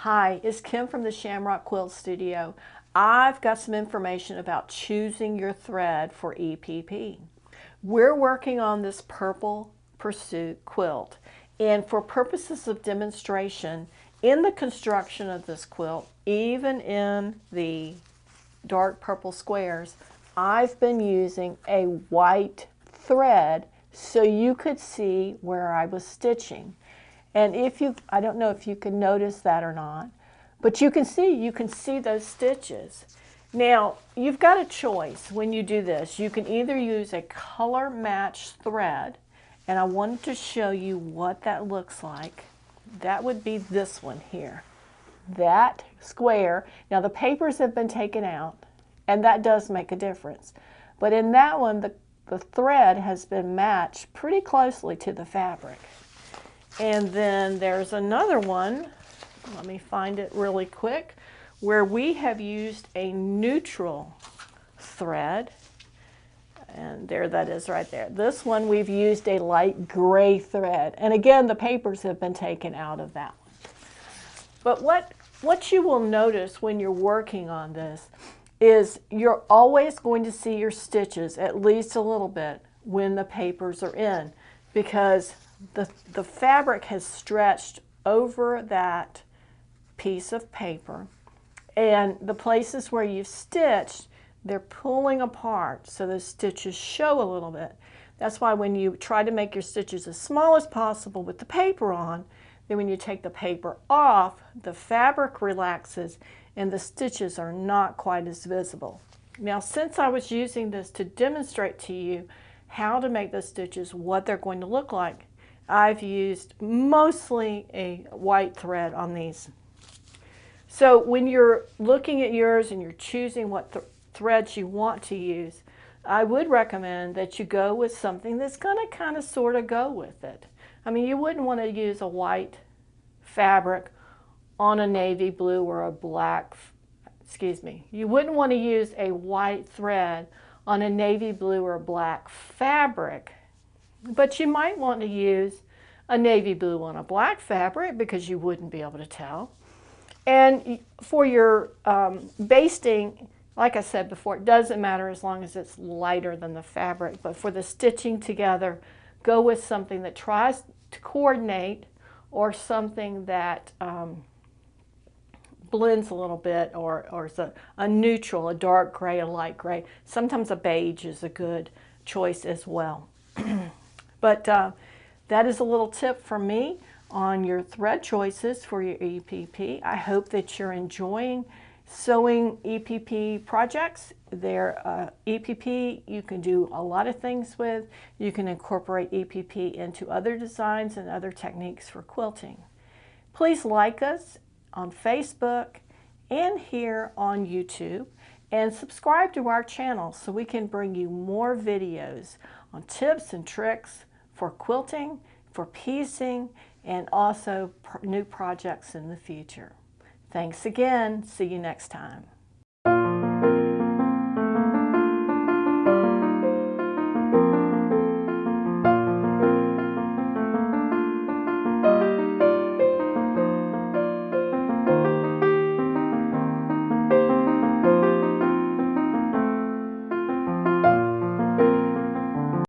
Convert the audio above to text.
Hi, it's Kim from the Shamrock Quilt Studio. I've got some information about choosing your thread for EPP. We're working on this Purple Pursuit quilt, and for purposes of demonstration, in the construction of this quilt, even in the dark purple squares, I've been using a white thread so you could see where I was stitching. And I don't know if you can notice that or not, but you can see those stitches. Now, you've got a choice when you do this. You can either use a color matched thread, and I wanted to show you what that looks like. That would be this one here. That square. Now, the papers have been taken out, and that does make a difference. But in that one, the thread has been matched pretty closely to the fabric. And then there's another one, let me find it really quick, where we have used a neutral thread. And there that is right there. This one we've used a light gray thread. And again, the papers have been taken out of that one. But what you will notice when you're working on this is you're always going to see your stitches at least a little bit when the papers are in, because the fabric has stretched over that piece of paper, and the places where you've stitched, they're pulling apart, so the stitches show a little bit. That's why when you try to make your stitches as small as possible with the paper on, then when you take the paper off, the fabric relaxes and the stitches are not quite as visible. Now, since I was using this to demonstrate to you how to make the stitches, what they're going to look like, I've used mostly a white thread on these. So when you're looking at yours and you're choosing what threads you want to use, I would recommend that you go with something that's going to kind of sort of go with it. I mean, you wouldn't want to use a white fabric on a navy blue or a black, you wouldn't want to use a white thread on a navy blue or black fabric. But you might want to use a navy blue on a black fabric because you wouldn't be able to tell. And for your basting, like I said before, it doesn't matter as long as it's lighter than the fabric. But for the stitching together, go with something that tries to coordinate, or something that blends a little bit, or is a neutral, a dark gray, a light gray. Sometimes a beige is a good choice as well. But that is a little tip from me on your thread choices for your EPP. I hope that you're enjoying sewing EPP projects. They're EPP you can do a lot of things with. You can incorporate EPP into other designs and other techniques for quilting. Please like us on Facebook and here on YouTube, and subscribe to our channel so we can bring you more videos on tips and tricks for quilting, for piecing, and also new projects in the future. Thanks again. See you next time.